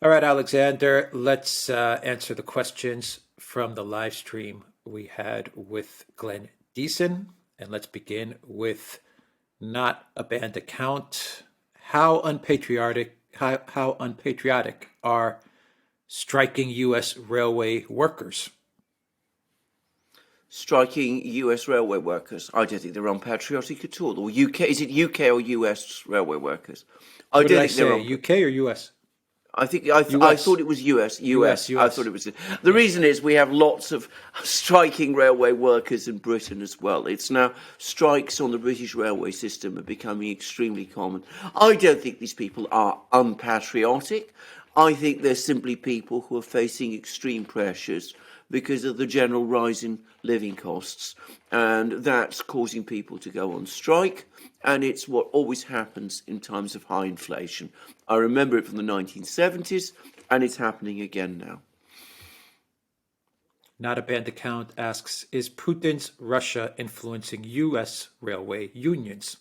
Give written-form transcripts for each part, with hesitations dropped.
All right, Alexander, let's answer the questions from the live stream we had with Glenn Diesen. And let's begin with not a banned account. How unpatriotic are striking U.S. railway workers? Striking US railway workers. I don't think they're unpatriotic at all. Or UK, is it UK or US railway workers? What did I say, UK or US? I thought it was US. US. I thought it was. The reason is we have lots of striking railway workers in Britain as well. It's now strikes on the British railway system are becoming extremely common. I don't think these people are unpatriotic. I think they're simply people who are facing extreme pressures because of the general rise in living costs, and that's causing people to go on strike. And it's what always happens in times of high inflation. I remember it from the 1970s, and it's happening again now. Not a banned account asks, is Putin's Russia influencing U.S. railway unions?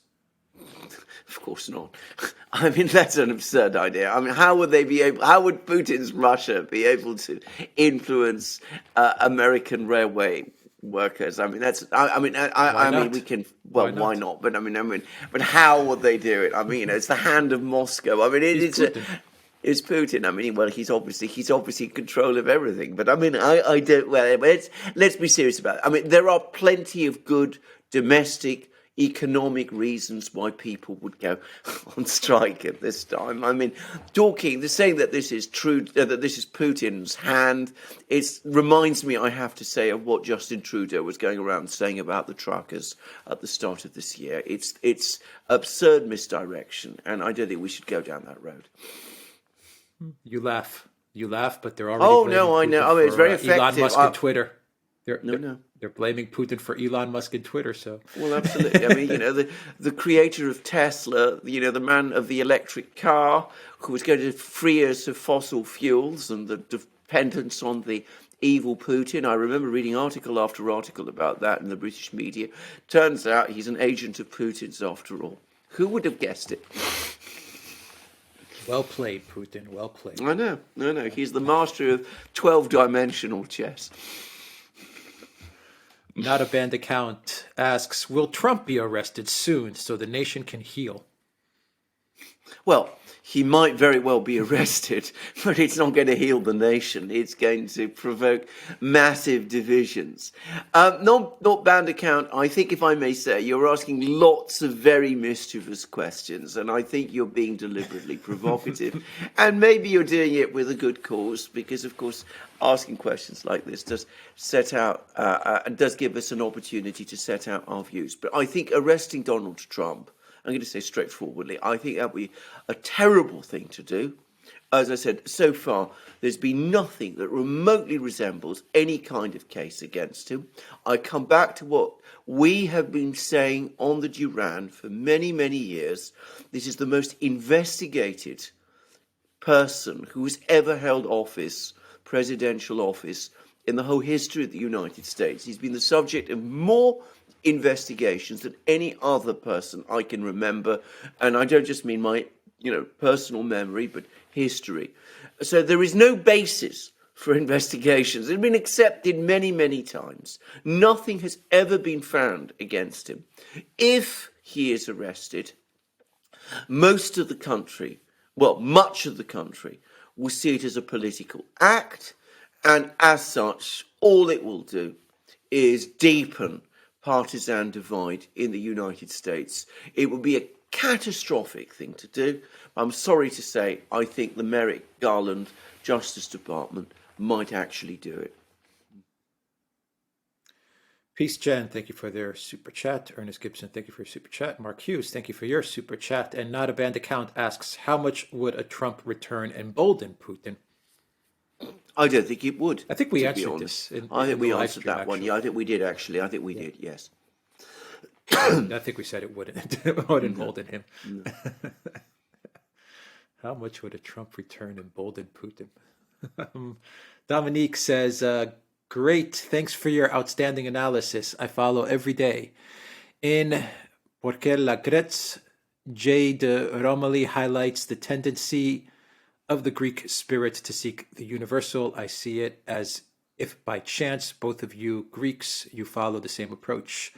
Of course not. I mean, that's an absurd idea. I mean, how would Putin's Russia be able to influence American railway workers? I mean, we can. Well, why not? But but how would they do it? I mean, it's the hand of Moscow. I mean, it's Putin. I mean, well, he's obviously in control of everything. But I mean, I don't. Well, let's be serious about it. I mean, there are plenty of good domestic economic reasons why people would go on strike at this time. I mean, saying that this is true, that this is Putin's hand, it reminds me, I have to say, of what Justin Trudeau was going around saying about the truckers at the start of this year. It's absurd misdirection, and I don't think we should go down that road. You laugh, but they're already. Oh no, I know. I mean, it's very effective. Elon Musk and Twitter. No. They're blaming Putin for Elon Musk and Twitter. So well, absolutely. I mean, the creator of Tesla, the man of the electric car, who was going to free us of fossil fuels and the dependence on the evil Putin. I remember reading article after article about that in the British media. Turns out he's an agent of Putin's after all. Who would have guessed it? Well played, Putin. Well played. I know. No. He's the master of 12-dimensional chess. Not a banned account asks, will Trump be arrested soon so the nation can heal? Well, he might very well be arrested, but it's not going to heal the nation. It's going to provoke massive divisions. Not banned account. I think, if I may say, you're asking lots of very mischievous questions, and I think you're being deliberately provocative. And maybe you're doing it with a good cause, because, of course, asking questions like this does set out and does give us an opportunity to set out our views. But I think arresting Donald Trump, I'm going to say straightforwardly, I think that would be a terrible thing to do. As I said, so far, there's been nothing that remotely resembles any kind of case against him. I come back to what we have been saying on the Duran for many, many years. This is the most investigated person who has ever held office, presidential office, in the whole history of the United States. He's been the subject of more investigations than any other person I can remember, and I don't just mean my personal memory, but history. So there is no basis for investigations. It's been accepted many, many times. Nothing has ever been found against him. If he is arrested, much of the country will see it as a political act, and as such, all it will do is deepen partisan divide in the United States. It would be a catastrophic thing to do. I'm sorry to say, I think the Merrick Garland Justice Department might actually do it. Peace Jen, thank you for their super chat. Ernest Gibson, thank you for your super chat. Mark Hughes, thank you for your super chat. And Not a Banned Account asks, how much would a Trump return embolden Putin? I don't think it would. I think we answered this. I think we answered that one. Yeah, I think we did actually. I think we did. Yes. I think we said it wouldn't. It would embolden him. No. How much would a Trump return embolden Putin? Dominique says, great. Thanks for your outstanding analysis. I follow every day. In Porque la Gretz, Jade Romilly highlights the tendency of the Greek spirit to seek the universal. I see it as if by chance both of you Greeks, you follow the same approach.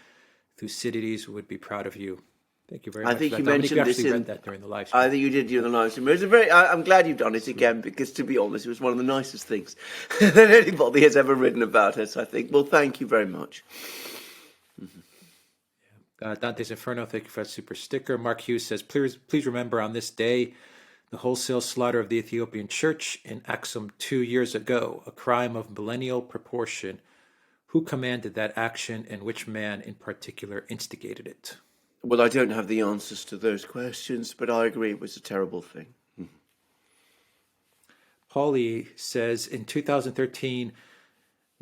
Thucydides would be proud of you. Thank you very I much for think that. you Dominic, you mentioned this actually in. read that during the live I stream. think you did during the live stream. It was a very. I'm glad you've done it again because, to be honest, it was one of the nicest things that anybody has ever written about us. I think. Well, thank you very much. Dante's Inferno, thank you for that super sticker. Mark Hughes says, please remember on this day, the wholesale slaughter of the Ethiopian church in Axum 2 years ago, a crime of millennial proportion. Who commanded that action and which man in particular instigated it? Well, I don't have the answers to those questions, but I agree it was a terrible thing. Paulie says, in 2013,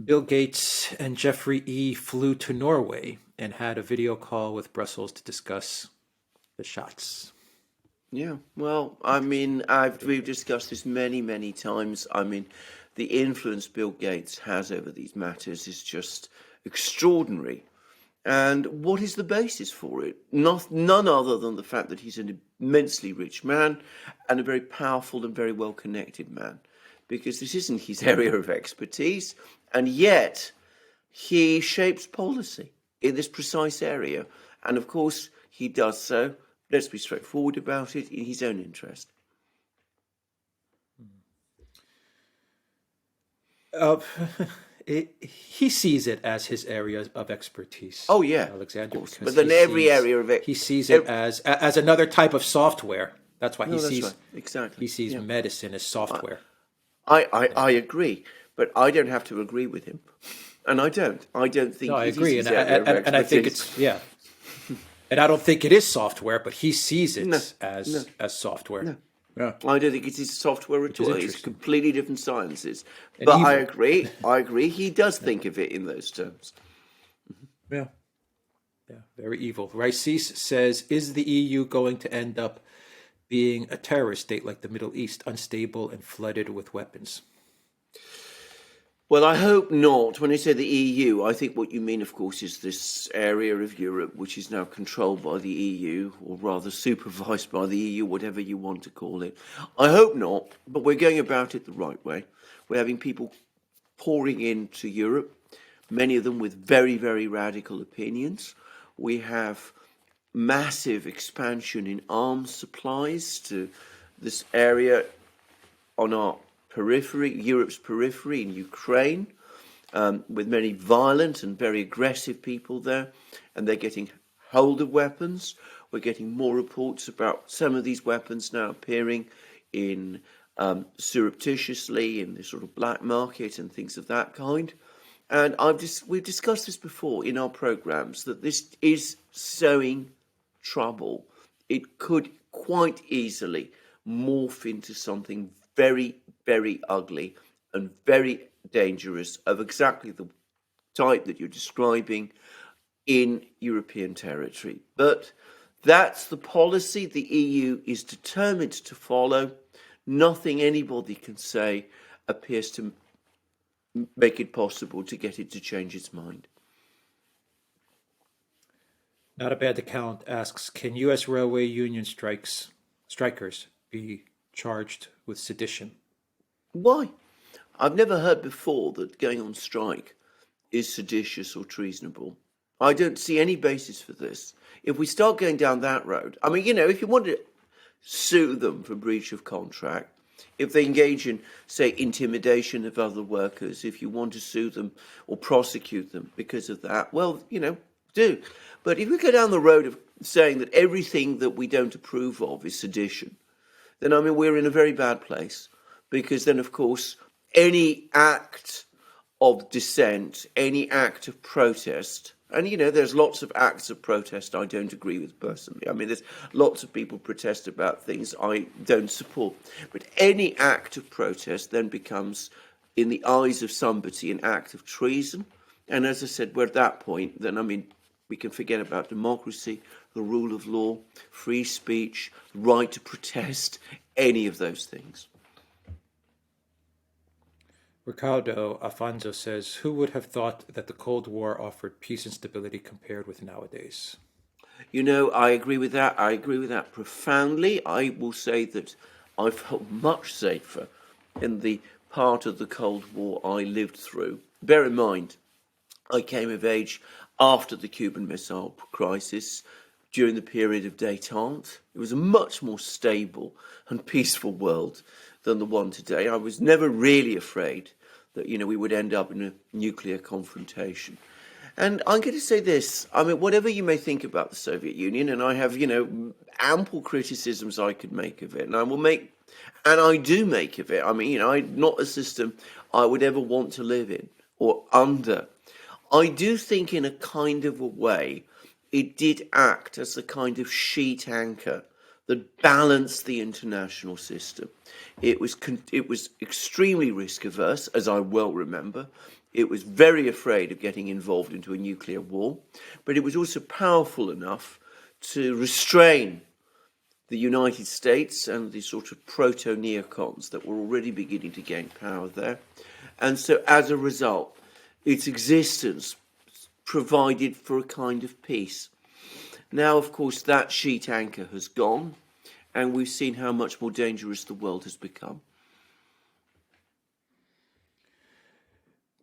Bill Gates and Jeffrey E. flew to Norway and had a video call with Brussels to discuss the shots. Yeah, well, I mean, we've discussed this many, many times. I mean, the influence Bill Gates has over these matters is just extraordinary. And what is the basis for it? None other than the fact that he's an immensely rich man and a very powerful and very well-connected man. Because this isn't his area of expertise, and yet he shapes policy in this precise area. And of course, he does so, let's be straightforward about it, in his own interest. He sees it as his area of expertise. Oh yeah, Alexander. of course. But then every area of it, he sees it as another type of software. That's why he sees right. Exactly. He sees medicine as software. I agree, but I don't have to agree with him, and I don't. I don't think. No, I it is agree, his and area of I think expertise. it's and I don't think it is software, but he sees it No, as software. No. Yeah. I don't think it is software at all. It's interesting. completely different sciences. And But evil. I agree. He does think of it in those terms. Yeah. Yeah. Very evil. Ricees says, is the EU going to end up being a terrorist state like the Middle East, unstable and flooded with weapons? Well, I hope not. When I say the EU, I think what you mean, of course, is this area of Europe which is now controlled by the EU, or rather supervised by the EU, whatever you want to call it. I hope not, but we're going about it the right way. We're having people pouring into Europe, many of them with very, very radical opinions. We have massive expansion in arms supplies to this area on our periphery, Europe's periphery in Ukraine, with many violent and very aggressive people there, and they're getting hold of weapons. We're getting more reports about some of these weapons now appearing in surreptitiously in the sort of black market and things of that kind. And we've discussed this before in our programs, that this is sowing trouble. It could quite easily morph into something very, very ugly and very dangerous of exactly the type that you're describing in European territory. But that's the policy the EU is determined to follow. Nothing anybody can say appears to make it possible to get it to change its mind. Not a bad account asks, can U.S. railway union strikers be charged with sedition? Why? I've never heard before that going on strike is seditious or treasonable. I don't see any basis for this. If we start going down that road, I mean, if you want to sue them for breach of contract, if they engage in, say, intimidation of other workers, if you want to sue them or prosecute them because of that, well, do. But if we go down the road of saying that everything that we don't approve of is sedition, then, we're in a very bad place. Because then, of course, any act of dissent, any act of protest, and, there's lots of acts of protest I don't agree with personally. There's lots of people protest about things I don't support. But any act of protest then becomes, in the eyes of somebody, an act of treason. And as I said, we're at that point, then, we can forget about democracy, the rule of law, free speech, right to protest, any of those things. Ricardo Afonso says, who would have thought that the Cold War offered peace and stability compared with nowadays? I agree with that. I agree with that profoundly. I will say that I felt much safer in the part of the Cold War I lived through. Bear in mind, I came of age after the Cuban Missile Crisis, during the period of détente. It was a much more stable and peaceful world than the one today. I was never really afraid that, we would end up in a nuclear confrontation. And I'm going to say this, I mean, whatever you may think about the Soviet Union, and I have, ample criticisms I could make of it, and I do make of it. I mean, not a system I would ever want to live in or under. I do think in a kind of a way, it did act as a kind of sheet anchor that balanced the international system. It was extremely risk averse, as I well remember. It was very afraid of getting involved into a nuclear war, but it was also powerful enough to restrain the United States and the sort of proto-neocons that were already beginning to gain power there. And so as a result, its existence provided for a kind of peace. Now, of course, that sheet anchor has gone, and we've seen how much more dangerous the world has become.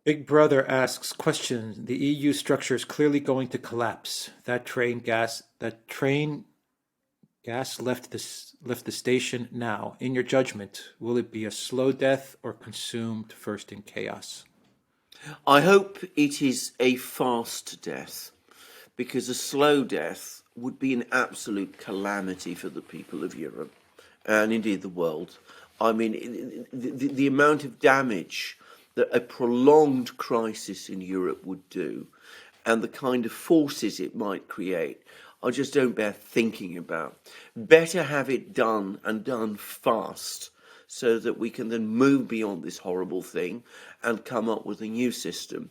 Big Brother asks, question, the EU structure is clearly going to collapse. That train gas left the station now. In your judgment, will it be a slow death or consumed first in chaos? I hope it is a fast death, because a slow death would be an absolute calamity for the people of Europe and indeed the world. I mean, the amount of damage that a prolonged crisis in Europe would do and the kind of forces it might create, I just don't bear thinking about. Better have it done and done fast so that we can then move beyond this horrible thing and come up with a new system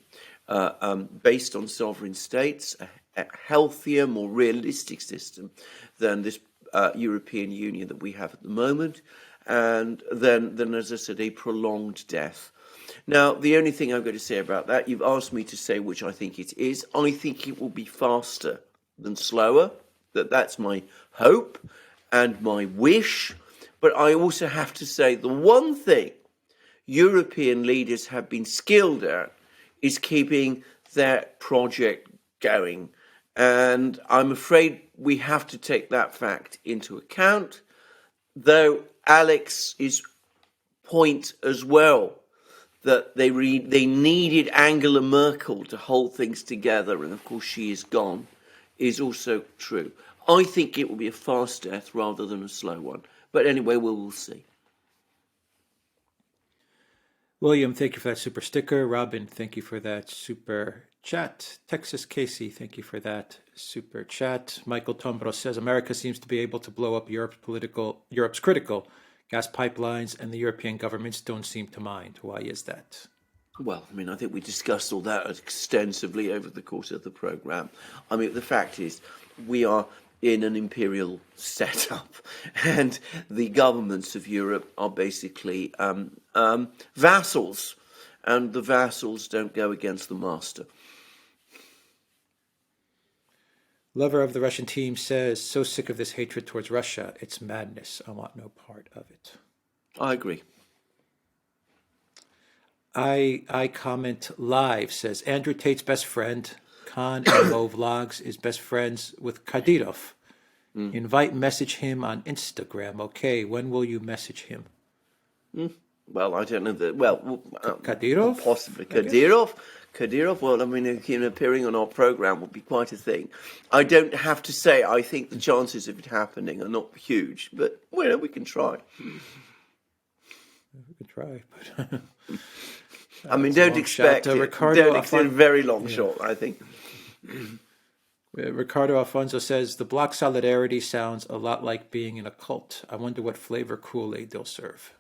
based on sovereign states, a healthier, more realistic system than this European Union that we have at the moment, and then, as I said, a prolonged death. Now, the only thing I'm going to say about that, you've asked me to say which I think it is. I think it will be faster than slower. That's my hope and my wish. But I also have to say the one thing European leaders have been skilled at is keeping their project going. And I'm afraid we have to take that fact into account, though Alex's point as well, that they needed Angela Merkel to hold things together, and of course she is gone, is also true. I think it will be a fast death rather than a slow one. But anyway, we'll see. William, thank you for that super sticker. Robin, thank you for that super chat. Texas Casey, thank you for that super chat. Michael Tombro says America seems to be able to blow up Europe's critical gas pipelines, and the European governments don't seem to mind. Why is that? Well, I mean, I think we discussed all that extensively over the course of the programme. I mean, the fact is, we are in an imperial setup, and the governments of Europe are basically vassals, and the vassals don't go against the master. Lover of the Russian team says, so sick of this hatred towards Russia. It's madness. I want no part of it. I agree. I comment live says, Andrew Tate's best friend, Khan and Mo Vlogs, is best friends with Kadyrov. Invite message him on Instagram. Okay, when will you message him? Well, I don't know that. Well, Kadyrov? Possibly. Kadyrov, well, I mean, him appearing on our programme would be quite a thing. I don't have to say I think the chances of it happening are not huge, but, well, we can try. We can try, but... I mean, don't expect it. Don't expect a very long shot, I think. Ricardo Alfonso says, the bloc solidarity sounds a lot like being in a cult. I wonder what flavor Kool-Aid they'll serve.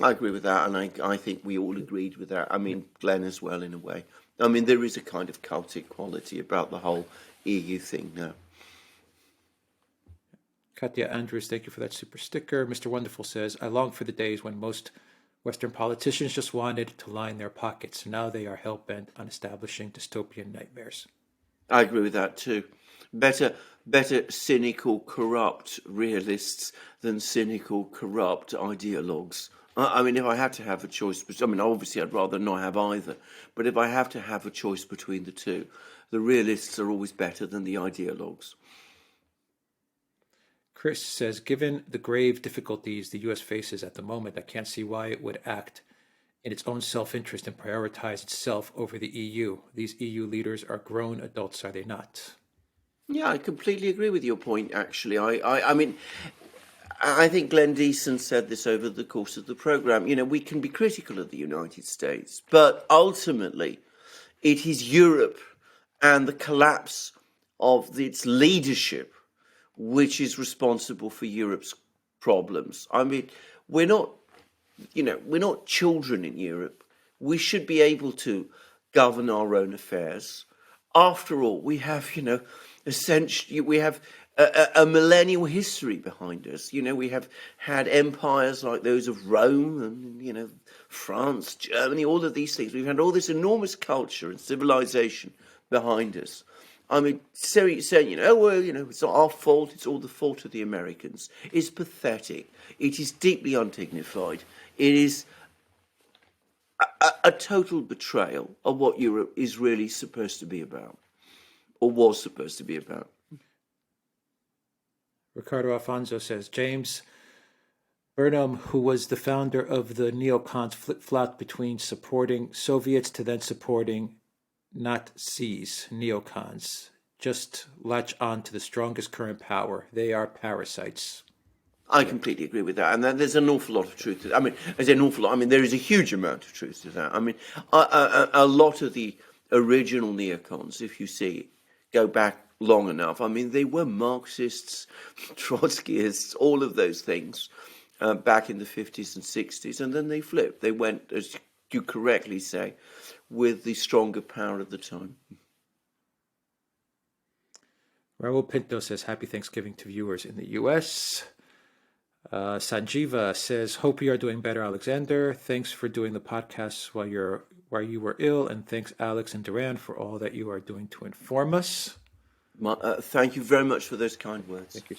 I agree with that, and I think we all agreed with that. I mean, Glenn as well, in a way. I mean, there is a kind of cultic quality about the whole EU thing now. Katya Andrews, thank you for that super sticker. Mr. Wonderful says, I long for the days when most Western politicians just wanted to line their pockets. Now they are hell-bent on establishing dystopian nightmares. I agree with that too. better cynical, corrupt realists than cynical, corrupt ideologues. I mean, if I had to have a choice, I mean, obviously I'd rather not have either, but if I have to have a choice between the two, the realists are always better than the ideologues. Chris says, given the grave difficulties the U.S. faces at the moment, I can't see why it would act in its own self-interest and prioritize itself over the EU. These EU leaders are grown adults, are they not? Yeah, I completely agree with your point, actually. I mean, I think Glenn Diesen said this over the course of the programme. You know, we can be critical of the United States, but ultimately it is Europe and the collapse of its leadership which is responsible for Europe's problems. I mean, we're not, we're not children in Europe. We should be able to govern our own affairs. After all, we have, essentially, we have a millennial history behind us. We have had empires like those of Rome and, France, Germany, all of these things. We've had all this enormous culture and civilization behind us. I mean, saying, it's not our fault, it's all the fault of the Americans, is pathetic. It is deeply undignified. It is a total betrayal of what Europe is really supposed to be about, or was supposed to be about. Ricardo Alfonso says, James Burnham, who was the founder of the neocons, flip-flopped between supporting Soviets to then supporting Nazis, neocons. Just latch on to the strongest current power. They are parasites. I completely agree with that, and there's an awful lot of truth to that. I mean, there's an awful lot. I mean, there is a huge amount of truth to that. I mean, a lot of the original neocons, if you see, go back long enough. I mean, they were Marxists, Trotskyists, all of those things back in the 50s and 60s, and then they flipped. They went, as you correctly say, with the stronger power of the time. Raul Pinto says, Happy Thanksgiving to viewers in the U.S. Sanjiva says, hope you are doing better, Alexander. Thanks for doing the podcast while you were ill, and thanks, Alex and Duran, for all that you are doing to inform us. Thank you very much for those kind words. Thank you,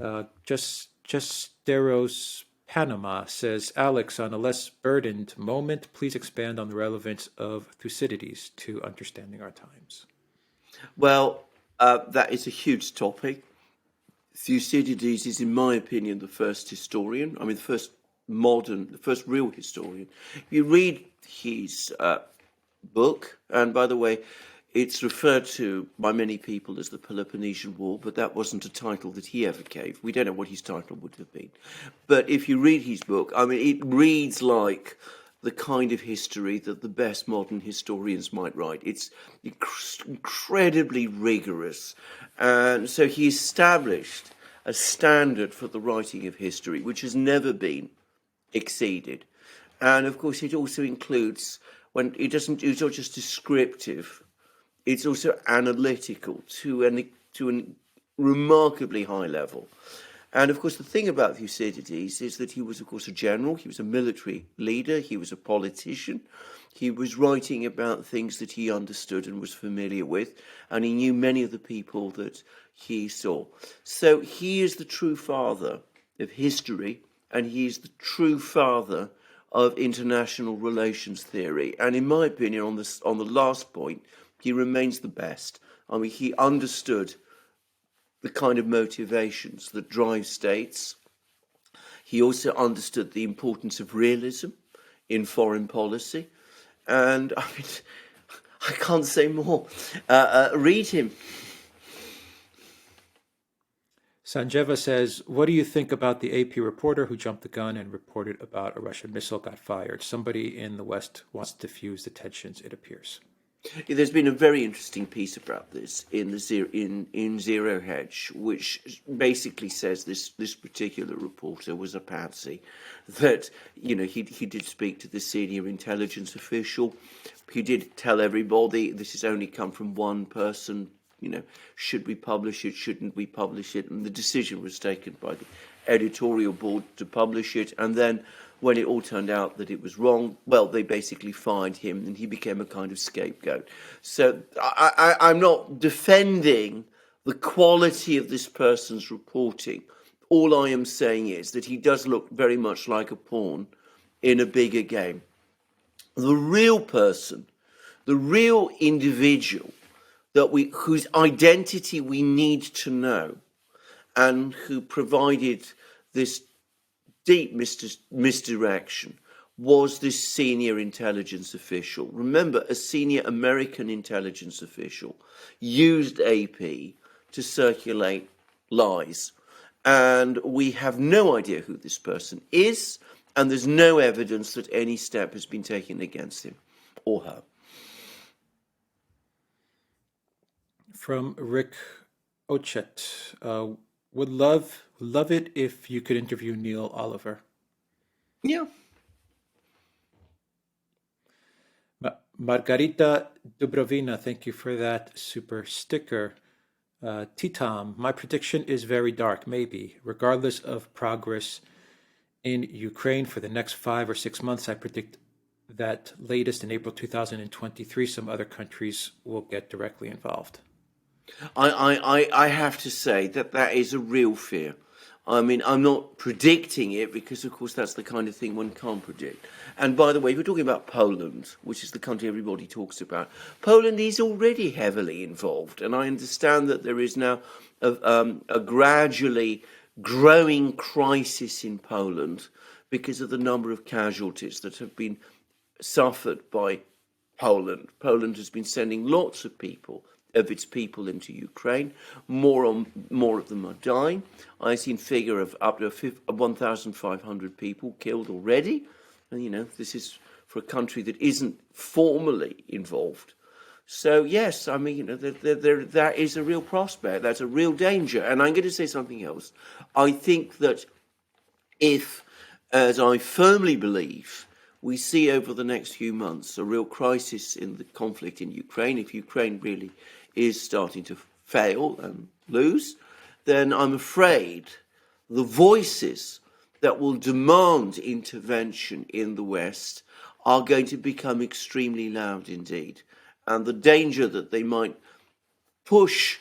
Sanjiva. Justeros Panama says, Alex, on a less burdened moment, please expand on the relevance of Thucydides to understanding our times. Well, that is a huge topic. Thucydides is, in my opinion, the first historian. I mean, the first real historian. If you read his book, and by the way, it's referred to by many people as the Peloponnesian War, but that wasn't a title that he ever gave. We don't know what his title would have been. But if you read his book, I mean, it reads like the kind of history that the best modern historians might write. It's incredibly rigorous. And so he established a standard for the writing of history, which has never been exceeded. And of course, it also includes, it's not just descriptive, it's also analytical to a remarkably high level. And of course, the thing about Thucydides is that he was, of course, a general. He was a military leader. He was a politician. He was writing about things that he understood and was familiar with. And he knew many of the people that he saw. So he is the true father of history, and he is the true father of international relations theory. And in my opinion, on the last point, he remains the best. I mean, he understood the kind of motivations that drive states. He also understood the importance of realism in foreign policy. And I mean, I can't say more. Read him. Sanjeva says, what do you think about the AP reporter who jumped the gun and reported about a Russian missile got fired? Somebody in the West wants to diffuse the tensions, it appears. There's been a very interesting piece about this in Zero Hedge, which basically says this particular reporter was a patsy, that he did speak to the senior intelligence official. He did tell everybody this has only come from one person. Should we publish it? Shouldn't we publish it? And the decision was taken by the editorial board to publish it. And then when it all turned out that it was wrong, well, they basically fired him and he became a kind of scapegoat. So I'm not defending the quality of this person's reporting. All I am saying is that he does look very much like a pawn in a bigger game. The real person, the real individual whose identity we need to know, and who provided this deep misdirection, was this senior intelligence official. Remember, a senior American intelligence official used AP to circulate lies. And we have no idea who this person is, and there's no evidence that any step has been taken against him or her. From Rick Ochet, would love it if you could interview Neil Oliver. Yeah. Margarita Dubrovina, thank you for that super sticker. T-Tom, my prediction is very dark, maybe. Regardless of progress in Ukraine for the next 5 or 6 months, I predict that latest in April 2023, some other countries will get directly involved. I have to say that is a real fear. I mean, I'm not predicting it because, of course, that's the kind of thing one can't predict. And by the way, if we're talking about Poland, which is the country everybody talks about, Poland is already heavily involved. And I understand that there is now a gradually growing crisis in Poland because of the number of casualties that have been suffered by Poland. Poland has been sending lots of its people into Ukraine. More of them are dying. I've seen figure of up to 1,500 people killed already. And, this is for a country that isn't formally involved. So, yes, I mean, that is a real prospect. That's a real danger. And I'm going to say something else. I think that if, as I firmly believe, we see over the next few months a real crisis in the conflict in Ukraine, if Ukraine really is starting to fail and lose, then I'm afraid the voices that will demand intervention in the West are going to become extremely loud indeed. And the danger that they might push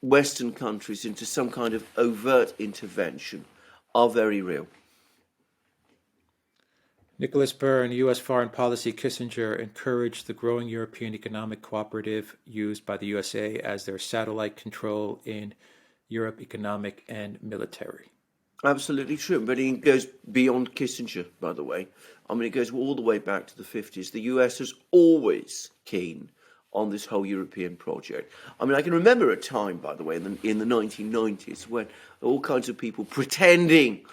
Western countries into some kind of overt intervention are very real. Nicholas Burr, in U.S. foreign policy, Kissinger encouraged the growing European economic cooperative used by the USA as their satellite control in Europe, economic and military. Absolutely true, but it goes beyond Kissinger, by the way. I mean, it goes all the way back to the 50s. The US is always keen on this whole European project. I mean, I can remember a time, by the way, in the 1990s when all kinds of people pretending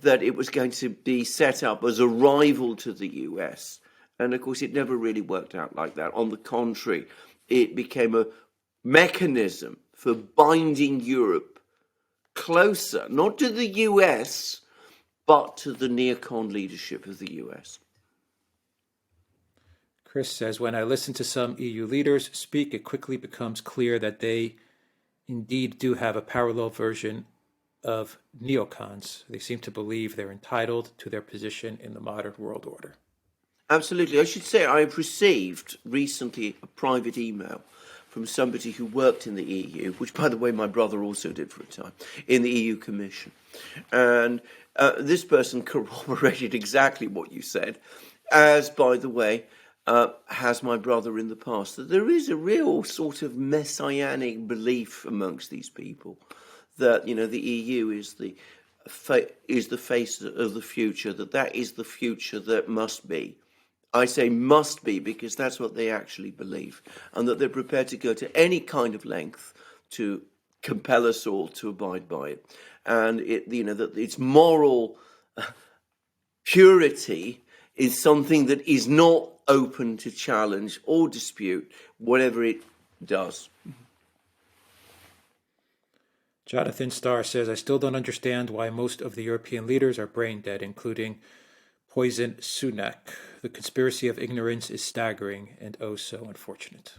that it was going to be set up as a rival to the US. And of course, it never really worked out like that. On the contrary, it became a mechanism for binding Europe closer, not to the US, but to the neocon leadership of the US. Chris says, when I listen to some EU leaders speak, it quickly becomes clear that they indeed do have a parallel version of neocons. They seem to believe they're entitled to their position in the modern world order. Absolutely. I should say I have received recently a private email from somebody who worked in the EU, which, by the way, my brother also did for a time, in the EU Commission. And this person corroborated exactly what you said, as, by the way, has my brother in the past, that there is a real sort of messianic belief amongst these people that, the EU is the face of the future, that is the future that must be. I say must be because that's what they actually believe, and that they're prepared to go to any kind of length to compel us all to abide by it. And that its moral purity is something that is not open to challenge or dispute, whatever it does. Jonathan Starr says, I still don't understand why most of the European leaders are brain dead, including Poison Sunak. The conspiracy of ignorance is staggering and oh so unfortunate.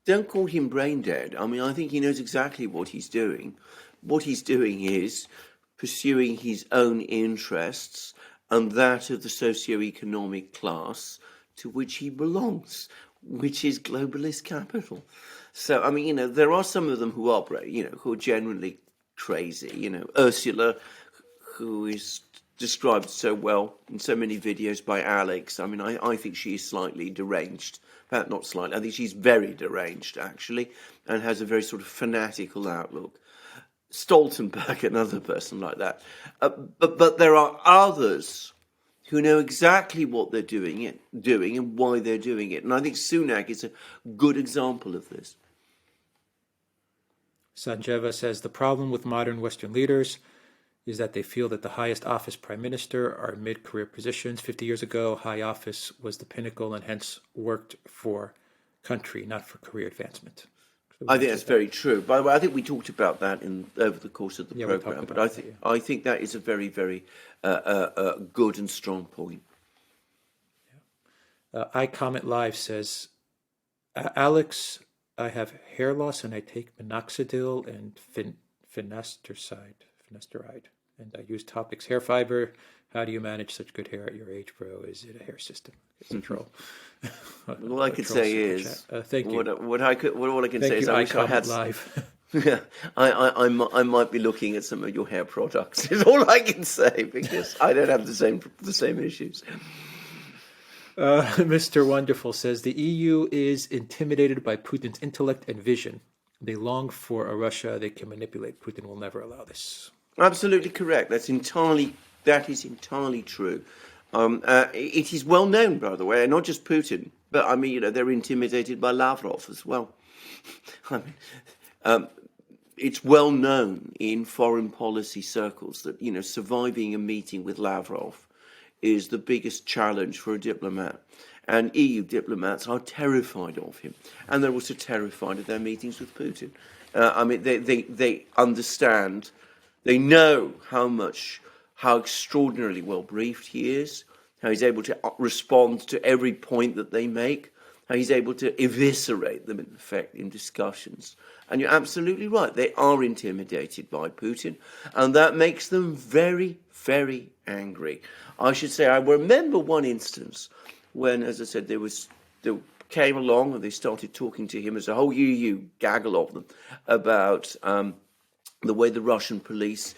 Don't call him brain dead. I mean, I think he knows exactly what he's doing. What he's doing is pursuing his own interests and that of the socio-economic class to which he belongs, which is globalist capital. So, I mean, there are some of them who operate, who are generally crazy. Ursula, who is described so well in so many videos by Alex. I mean, I think she is slightly deranged. Not slightly, I think she's very deranged, actually, and has a very sort of fanatical outlook. Stoltenberg, another person like that. But there are others who know exactly what they're doing and why they're doing it. And I think Sunak is a good example of this. Sanjeva says, the problem with modern Western leaders is that they feel that the highest office prime minister are mid-career positions. 50 years ago, high office was the pinnacle and hence worked for country, not for career advancement. So I think that's very true. By the way, I think we talked about that over the course of the program. But I think that is a very, very good and strong point. iComment Live says, Alex, I have hair loss and I take minoxidil and finasteride, and I use Topic's hair fiber. How do you manage such good hair at your age, bro? Is it a hair system? It's a troll. All I can say is, thank you. What I can say is, I wish I had live. Yeah, I might be looking at some of your hair products. Is all I can say, because I don't have the same issues. Mr. Wonderful says the EU is intimidated by Putin's intellect and vision. They long for a Russia they can manipulate. Putin will never allow this. Absolutely correct. That is entirely true. It is well known, by the way, not just Putin, but I mean, they're intimidated by Lavrov as well. I mean, it's well known in foreign policy circles that surviving a meeting with Lavrov is the biggest challenge for a diplomat. And EU diplomats are terrified of him, and they're also terrified of their meetings with Putin. I mean, they understand. They know how extraordinarily well briefed he is, how he's able to respond to every point that they make, how he's able to eviscerate them, in effect, in discussions. And you're absolutely right. They are intimidated by Putin, and that makes them very, very angry. I should say, I remember one instance when, as I said, they came along and they started talking to him, as a whole EU gaggle of them, about the way the Russian police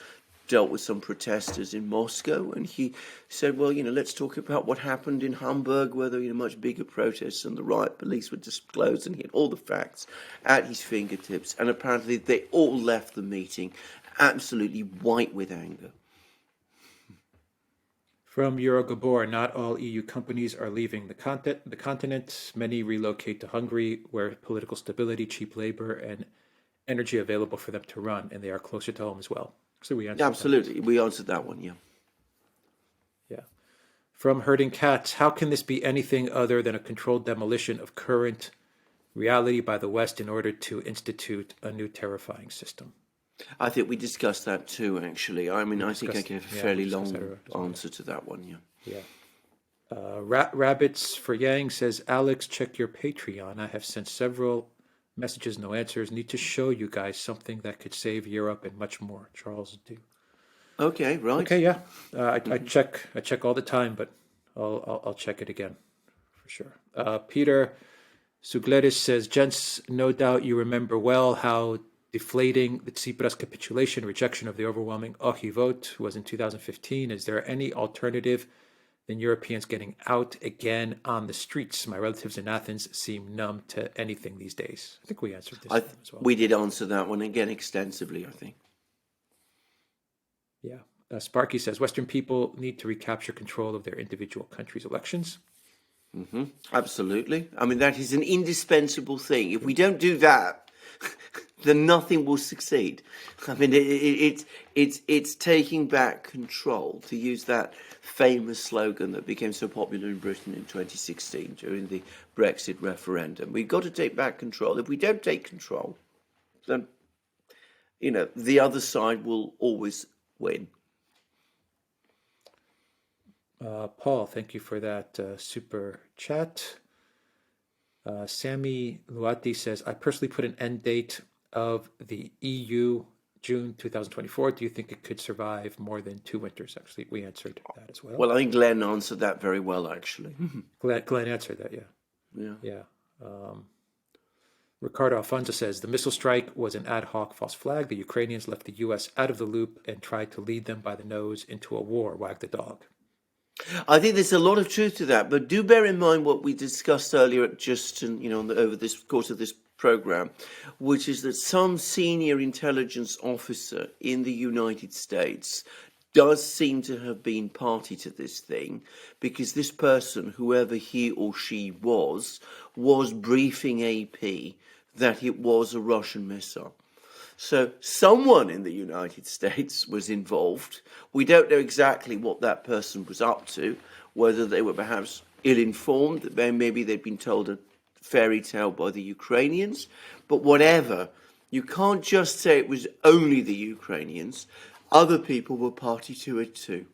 dealt with some protesters in Moscow, and he said, well, let's talk about what happened in Hamburg, where there were much bigger protests and the riot police were disclosed, and he had all the facts at his fingertips, and apparently they all left the meeting absolutely white with anger. From Eurogabor, not all EU companies are leaving the continent. Many relocate to Hungary, where political stability, cheap labor, and energy available for them to run, and they are closer to home as well. So we answered absolutely. We answered that one, yeah. Yeah. From Herding Cats, how can this be anything other than a controlled demolition of current reality by the West in order to institute a new terrifying system? I think we discussed that too, actually. I mean, I think I gave a fairly long answer to that one, yeah. Yeah. Rabbits for Yang says, Alex, check your Patreon. I have sent several messages, no answers. Need to show you guys something that could save Europe and much more. Charles do. Okay, right. Okay, yeah. I check all the time, but I'll check it again for sure. Peter Sugletis says, gents, no doubt you remember well how deflating the Tsipras capitulation, rejection of the overwhelming Ohi vote was in 2015. Is there any alternative than Europeans getting out again on the streets? My relatives in Athens seem numb to anything these days. I think we answered this one as well. We did answer that one again extensively, I think. Yeah. Sparky says, Western people need to recapture control of their individual countries' elections. Mm-hmm. Absolutely. I mean, that is an indispensable thing. If we don't do that, then nothing will succeed. I mean, it's taking back control, to use that famous slogan that became so popular in Britain in 2016 during the Brexit referendum. We've got to take back control. If we don't take control, then, the other side will always win. Paul, thank you for that super chat. Sammy Luati says, I personally put an end date of the EU June 2024. Do you think it could survive more than 2 winters? Actually, we answered that as well. Well, I think Glenn answered that very well, actually. Glenn answered that, Yeah. yeah. Ricardo Alfonso says, the missile strike was an ad hoc false flag. The Ukrainians left the U.S. out of the loop and tried to lead them by the nose into a war, wag the dog. I think there's a lot of truth to that, but do bear in mind what we discussed earlier over this course of this program, which is that some senior intelligence officer in the United States does seem to have been party to this thing, because this person, whoever he or she was briefing AP that it was a Russian missile. So someone in the United States was involved. We don't know exactly what that person was up to, whether they were perhaps ill-informed, that maybe they'd been told a fairy tale by the Ukrainians, but whatever. You can't just say it was only the Ukrainians. Other people were party to it too.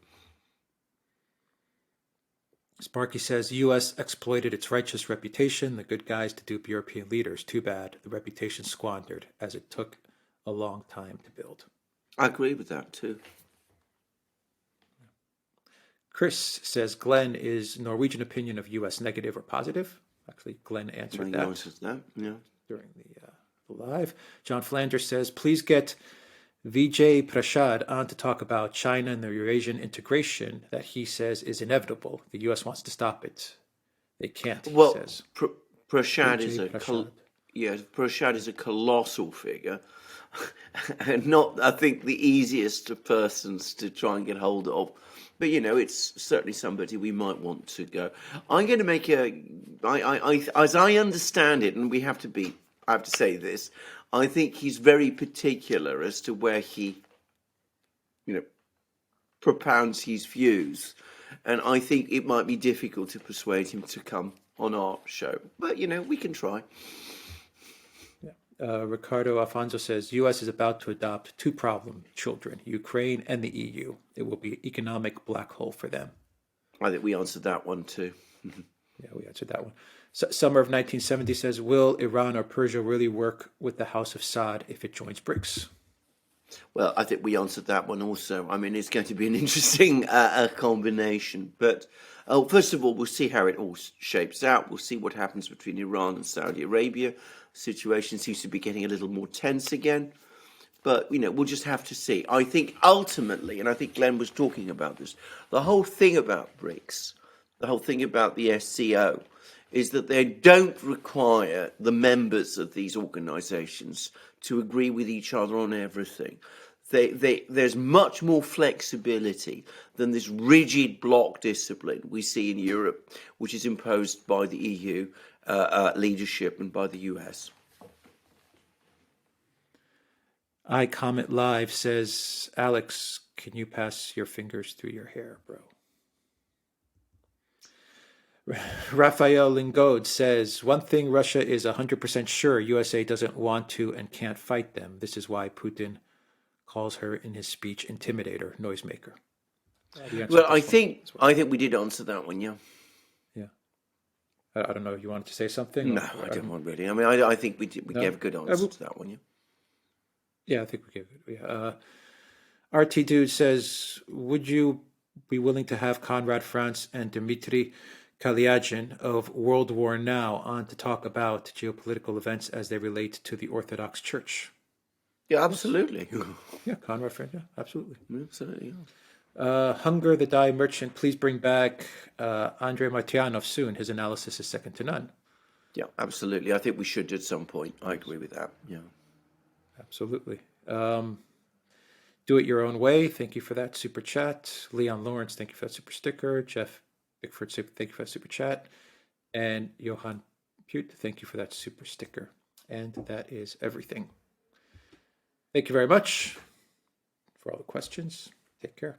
Sparky says, U.S. exploited its righteous reputation, the good guys, to dupe European leaders. Too bad. The reputation squandered, as it took a long time to build. I agree with that too. Chris says, Glenn, is Norwegian opinion of U.S. negative or positive? Actually, Glenn answered that during the live. John Flanders says, please get Vijay Prashad on to talk about China and the Eurasian integration that he says is inevitable. The U.S. wants to stop it. They can't, he says. Prashad is a colossal figure, and not, I think, the easiest of persons to try and get hold of. But, it's certainly somebody we might want to go. I'm going to make as I understand it, and I have to say this, I think he's very particular as to where he, propounds his views. And I think it might be difficult to persuade him to come on our show. But, we can try. Ricardo Alfonso says, U.S. is about to adopt two problem children, Ukraine and the EU. It will be an economic black hole for them. I think we answered that one too. Yeah, we answered that one. Summer of 1970 says, will Iran or Persia really work with the House of Saud if it joins BRICS? Well, I think we answered that one also. I mean, it's going to be an interesting combination. But first of all, we'll see how it all shapes out. We'll see what happens between Iran and Saudi Arabia. The situation seems to be getting a little more tense again. But, we'll just have to see. I think ultimately, and I think Glenn was talking about this, the whole thing about BRICS, the whole thing about the SCO, is that they don't require the members of these organizations to agree with each other on everything. There's much more flexibility than this rigid bloc discipline we see in Europe, which is imposed by the EU leadership and by the US. iComment Live says, Alex, can you pass your fingers through your hair, bro? Raphael Lingode says, one thing Russia is 100% sure, USA doesn't want to and can't fight them. This is why Putin calls her in his speech intimidator, noisemaker. Well, I think we did answer that one, yeah. Yeah. I don't know if you wanted to say something. No, I don't want really. I mean, I think we gave a good answer to that one, yeah. Yeah, I think we gave it. Yeah. RT Dude says, would you be willing to have Conrad France and Dmitry Kalyagin of World War Now on to talk about geopolitical events as they relate to the Orthodox Church? Yeah, absolutely. Yeah, Conrad France, yeah, absolutely. Absolutely, yeah. Hunger the Die Merchant, please bring back Andrei Martyanov soon. His analysis is second to none. Yeah, absolutely. I think we should at some point. I agree with that, yeah. Absolutely. Do it your own way. Thank you for that super chat. Leon Lawrence, thank you for that super sticker. Jeff Bickford, thank you for that super chat. And Johan Pute, thank you for that super sticker. And that is everything. Thank you very much for all the questions. Take care.